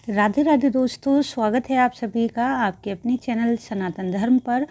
राधे राधे दोस्तों, स्वागत है आप सभी का आपके अपने चैनल सनातन धर्म पर।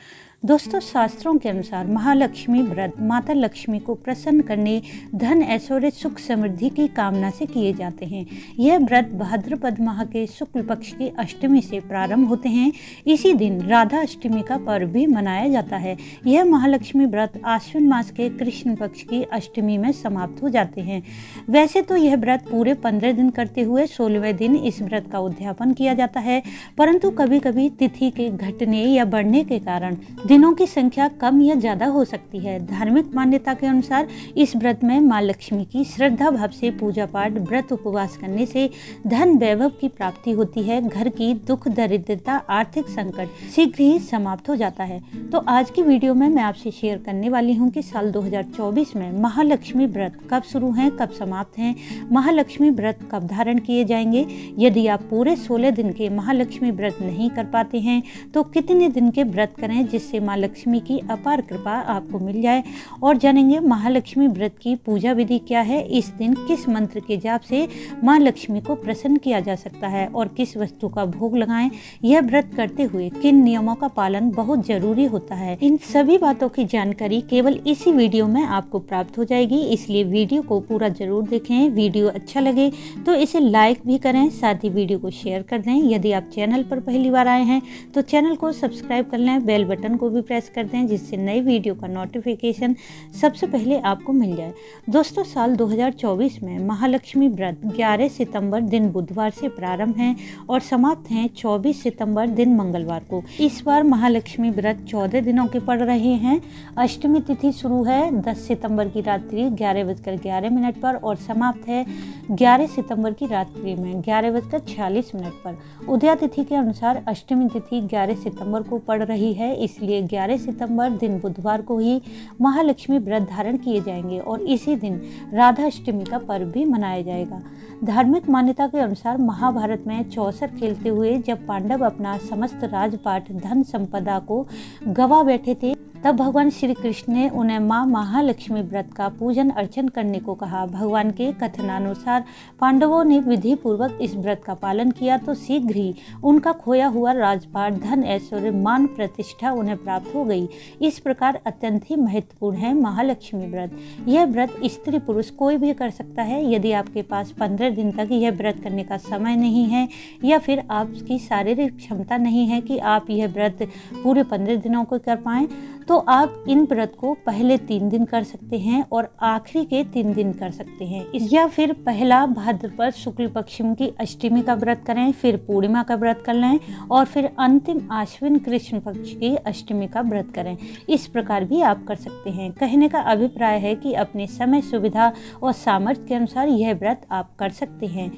दोस्तों, शास्त्रों के अनुसार महालक्ष्मी व्रत माता लक्ष्मी को प्रसन्न करने, धन ऐश्वर्य सुख समृद्धि की कामना से किए जाते हैं। यह व्रत भाद्रपद माह के शुक्ल पक्ष की अष्टमी से प्रारंभ होते हैं। इसी दिन राधा अष्टमी का पर्व भी मनाया जाता है। यह महालक्ष्मी व्रत आश्विन मास के कृष्ण पक्ष की अष्टमी में समाप्त हो जाते हैं। वैसे तो यह व्रत पूरे 15 दिन करते हुए 16वें दिन इस व्रत का उद्यापन किया जाता है, परंतु कभी कभी तिथि के घटने या बढ़ने के कारण दिनों की संख्या कम या ज्यादा हो सकती है। धार्मिक मान्यता के अनुसार इस व्रत में मां लक्ष्मी की श्रद्धा भाव से पूजा पाठ, व्रत उपवास करने से धन वैभव की प्राप्ति होती है। घर की दुख दरिद्रता, आर्थिक संकट शीघ्र ही समाप्त हो जाता है। तो आज की वीडियो में मैं आपसे शेयर करने वाली हूँ कि साल 2024 में महालक्ष्मी व्रत कब शुरू हैं, कब समाप्त हैं, महालक्ष्मी व्रत कब धारण किए जाएंगे। यदि आप पूरे 16 दिन के महालक्ष्मी व्रत नहीं कर पाते हैं तो कितने दिन के व्रत करें जिससे मां लक्ष्मी की अपार कृपा आपको मिल जाए। और जानेंगे महालक्ष्मी व्रत की पूजा विधि क्या है, इस दिन किस मंत्र के जाप से मां लक्ष्मी को प्रसन्न किया जा सकता है और किस वस्तु का भोग लगाएं। यह व्रत करते हुए किन नियमों का पालन बहुत जरूरी होता है, इन सभी बातों की जानकारी केवल इसी वीडियो में आपको प्राप्त हो जाएगी। इसलिए वीडियो को पूरा जरूर देखें। वीडियो अच्छा लगे तो इसे लाइक भी करें, साथ ही वीडियो को शेयर कर दें। यदि आप चैनल पर पहली बार आए हैं तो चैनल को सब्सक्राइब कर लें, बेल बटन को भी प्रेस कर दें जिससे नई वीडियो का नोटिफिकेशन सबसे पहले आपको मिल जाए। दोस्तों, साल 2024 में महालक्ष्मी व्रत 11 सितंबर दिन बुधवार से प्रारंभ है और समाप्त हैं 24 सितंबर दिन मंगलवार को। इस बार महालक्ष्मी व्रत 14 दिनों के पड़ रहे हैं। अष्टमी तिथि शुरू है 10 सितंबर की रात्रि 11:11 पर और समाप्त है 11 सितंबर की रात्रि में 11:46 पर। उदया तिथि के अनुसार अष्टमी तिथि 11 सितंबर को पड़ रही है, इसलिए 11 सितंबर दिन बुधवार को ही महालक्ष्मी व्रत धारण किए जाएंगे और इसी दिन राधा अष्टमी का पर्व भी मनाया जाएगा। धार्मिक मान्यता के अनुसार महाभारत में चौसर खेलते हुए जब पांडव अपना समस्त राजपाट धन संपदा को गवा बैठे थे, तब भगवान श्री कृष्ण ने उन्हें मां महालक्ष्मी व्रत का पूजन अर्चन करने को कहा। भगवान के कथनानुसार पांडवों ने विधि पूर्वक इस व्रत का पालन किया तो शीघ्र ही उनका खोया हुआ राजपाट, धन ऐश्वर्य, मान प्रतिष्ठा उन्हें प्राप्त हो गई। इस प्रकार अत्यंत ही महत्वपूर्ण है महालक्ष्मी व्रत। यह व्रत स्त्री पुरुष कोई भी कर सकता है। यदि आपके पास 15 दिन तक यह व्रत करने का समय नहीं है या फिर आपकी शारीरिक क्षमता नहीं है कि आप यह व्रत पूरे 15 दिनों को कर पाएं, तो आप इन व्रत को पहले 3 दिन कर सकते हैं और आखिरी के 3 दिन कर सकते हैं। या फिर पहला भाद्रपद शुक्ल पक्ष की अष्टमी का व्रत करें, फिर पूर्णिमा का व्रत कर लें और फिर अंतिम आश्विन कृष्ण पक्ष की अष्टमी का व्रत करें। इस प्रकार भी आप कर सकते हैं। कहने का अभिप्राय है कि अपने समय, सुविधा और सामर्थ्य के अनुसार यह व्रत आप कर सकते हैं।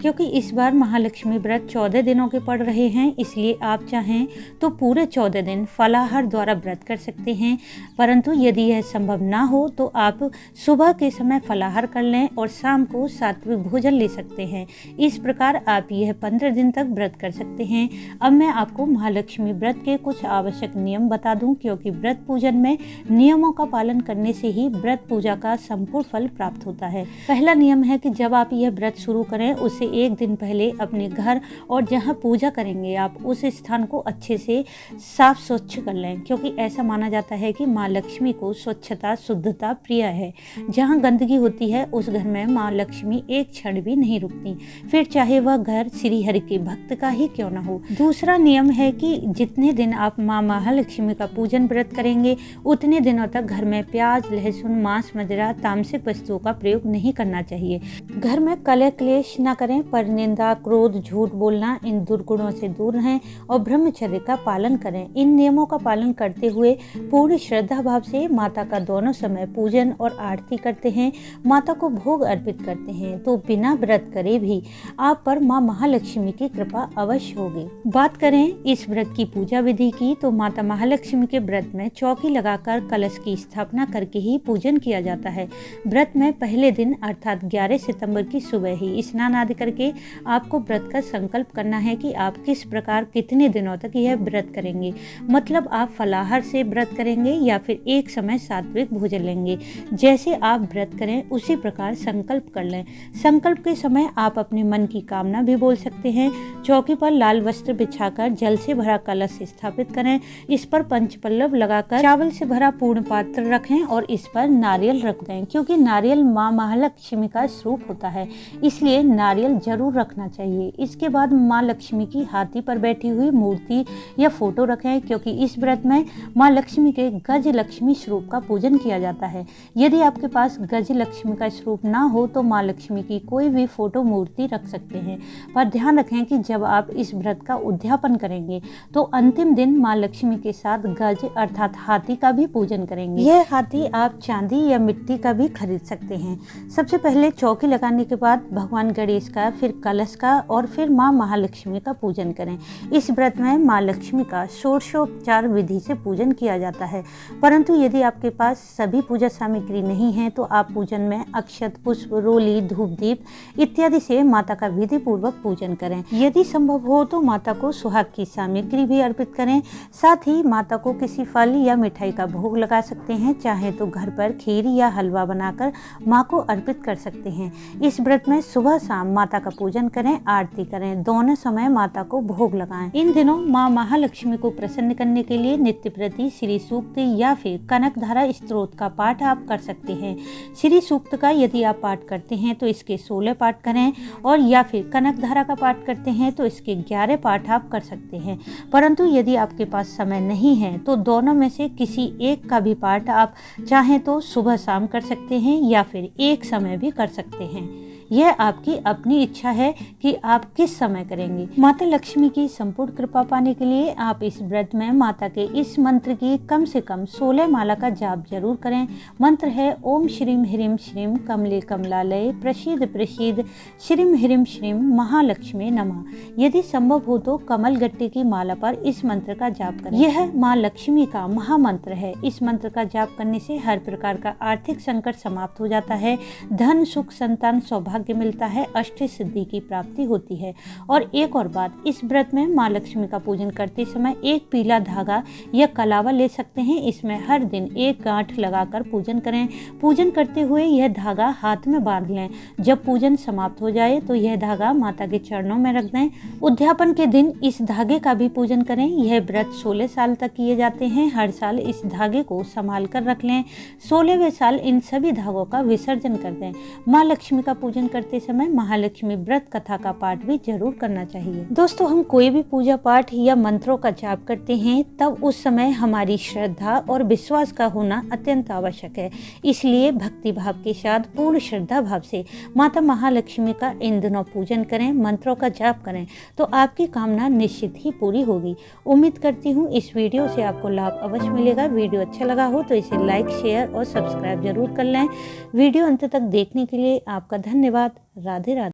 क्योंकि इस बार महालक्ष्मी व्रत 14 दिनों के पड़ रहे हैं, इसलिए आप चाहें तो पूरे 14 दिन फलाहार द्वारा व्रत कर सकते हैं। परंतु यदि यह संभव ना हो तो आप सुबह के समय फलाहार कर लें और शाम को सात्विक भोजन ले सकते हैं। इस प्रकार आप यह 15 दिन तक व्रत कर सकते हैं। अब मैं आपको महालक्ष्मी व्रत के कुछ आवश्यक नियम बता दूं, क्योंकि व्रत पूजन में नियमों का पालन करने से ही व्रत पूजा का संपूर्ण फल प्राप्त होता है। पहला नियम है कि जब आप यह व्रत शुरू करें उससे एक दिन पहले अपने घर और जहाँ पूजा करेंगे आप उस स्थान को अच्छे से साफ स्वच्छ कर लें, क्योंकि ऐसा माना जाता है कि माँ लक्ष्मी को स्वच्छता, शुद्धता प्रिय है। जहाँ गंदगी होती है उस घर में माँ लक्ष्मी एक क्षण भी नहीं रुकती, फिर चाहे वह घर श्री हरि के भक्त का ही क्यों न हो। दूसरा नियम है कि जितने दिन आप माँ महालक्ष्मी का पूजन व्रत करेंगे उतने दिनों तक घर में प्याज, लहसुन, मांस, मदिरा, तामसिक वस्तुओं का प्रयोग नहीं करना चाहिए। घर में कलह क्लेश न करें, पर निंदा, क्रोध, झूठ बोलना, इन दुर्गुणों से दूर रहें और ब्रह्मचर्य का पालन करें। इन नियमों का पालन करते हुए पूरी श्रद्धा भाव से माता का दोनों समय पूजन और आरती करते हैं, माता को भोग अर्पित करते हैं, तो बिना व्रत करे भी आप पर माँ महालक्ष्मी की कृपा अवश्य होगी। बात करें इस व्रत की पूजा विधि की, तो माता महालक्ष्मी के व्रत में चौकी लगाकर कलश की स्थापना करके ही पूजन किया जाता है। व्रत में पहले दिन अर्थात 11 सितंबर की सुबह ही स्नान आदि याद करके आपको व्रत का संकल्प करना है कि आप किस प्रकार कितने दिनों तक यह व्रत करेंगे। मतलब आप फलाहार से व्रत करेंगे या फिर एक समय सात्विक भोजन लेंगे। जैसे आप व्रत करें उसी प्रकार संकल्प कर लें। संकल्प के समय आप अपने मन की कामना भी बोल सकते हैं। चौकी पर लाल वस्त्र बिछाकर जल से भरा कलश स्थापित करें। इस पर पंचपल्लव लगाकर चावल से भरा पूर्ण पात्र रखें और इस पर नारियल रख दें, क्योंकि नारियल माँ महालक्ष्मी का स्वरूप होता है, इसलिए नारियल जरूर रखना चाहिए। इसके बाद माँ लक्ष्मी की हाथी पर बैठी हुई मूर्ति या फोटो रखें, क्योंकि इस व्रत में माँ लक्ष्मी के गज लक्ष्मी स्वरूप का पूजन किया जाता है। यदि आपके पास गज लक्ष्मी का स्वरूप ना हो तो माँ लक्ष्मी की कोई भी फोटो मूर्ति रख सकते हैं। पर ध्यान रखें कि जब आप इस व्रत का उद्यापन करेंगे तो अंतिम दिन माँ लक्ष्मी के साथ गज अर्थात हाथी का भी पूजन करेंगे। यह हाथी आप चांदी या मिट्टी का भी खरीद सकते हैं। सबसे पहले चौकी लगाने के बाद भगवान गणेश का, फिर कलश का और फिर माँ महालक्ष्मी का पूजन करें। इस व्रत में माँ लक्ष्मी का षोडशोपचार विधि से पूजन किया जाता है, परंतु यदि आपके पास सभी पूजा सामग्री नहीं है तो आप पूजन में अक्षत, पुष्प, रोली, धूप दीप इत्यादि से माता का विधि पूर्वक पूजन करें। यदि संभव हो तो माता को सुहाग की सामग्री भी अर्पित करें। साथ ही माता को किसी फल या मिठाई का भोग लगा सकते हैं। चाहे तो घर पर खीर या हलवा बनाकर माँ को अर्पित कर सकते हैं। इस व्रत में सुबह शाम माता का पूजन करें, आरती करें, दोनों समय माता को भोग लगाएं। इन दिनों माँ महालक्ष्मी को प्रसन्न करने के लिए नित्य प्रति श्री सूक्त या फिर कनकधारा स्तोत्र का पाठ आप कर सकते हैं। श्री सूक्त का यदि आप पाठ करते हैं तो इसके 16 पाठ करें, और या फिर कनकधारा का पाठ करते हैं तो इसके 11 पाठ आप कर सकते हैं। परंतु यदि आपके पास समय नहीं है तो दोनों में से किसी एक का भी पाठ आप चाहें तो सुबह शाम कर सकते हैं या फिर एक समय भी कर सकते हैं। यह आपकी अपनी इच्छा है कि आप किस समय करेंगे। माता लक्ष्मी की संपूर्ण कृपा पाने के लिए आप इस व्रत में माता के इस मंत्र की कम से कम 16 माला का जाप जरूर करें। मंत्र है ओम श्रीम ह्रीम श्रीम कमले कमलालय प्रसीद प्रसीद श्रीम ह्रीम श्रीम महालक्ष्मी नमः। यदि संभव हो तो कमल गट्टे की माला पर इस मंत्र का जाप करें। यह माँ लक्ष्मी का महामंत्र है। इस मंत्र का जाप करने से हर प्रकार का आर्थिक संकट समाप्त हो जाता है, धन, सुख, संतान, सौभाग्य मिलता है, अष्ट सिद्धि की प्राप्ति होती है। और एक और बात, इस व्रत में माँ लक्ष्मी का पूजन करते समय एक पीला धागा या कलावा ले सकते हैं। इसमें हर दिन एक गांठ लगाकर पूजन करें। पूजन करते हुए यह धागा हाथ में बांध लें। जब पूजन समाप्त हो जाए तो यह धागा माता के चरणों में रख दें। उद्यापन के दिन इस धागे का भी पूजन करें। यह व्रत 16 साल तक किए जाते हैं। हर साल इस धागे को संभाल कर रख लें। 16वें साल इन सभी धागों का विसर्जन कर दें। माँ लक्ष्मी का पूजन करते समय महालक्ष्मी व्रत कथा का पाठ भी जरूर करना चाहिए। दोस्तों, हम कोई भी पूजा पाठ या मंत्रों का जाप करते हैं तब उस समय हमारी श्रद्धा और विश्वास का होना अत्यंत आवश्यक है। इसलिए भक्ति भाव के साथ पूर्ण श्रद्धा भाव से माता महालक्ष्मी का इन दिनों पूजन करें, मंत्रों का जाप करें तो आपकी कामना निश्चित ही पूरी होगी। उम्मीद करती हूँ इस वीडियो से आपको लाभ अवश्य मिलेगा। वीडियो अच्छा लगा हो तो इसे लाइक, शेयर और सब्सक्राइब जरूर कर लें। वीडियो अंत तक देखने के लिए आपका धन्यवाद। राधे राधे।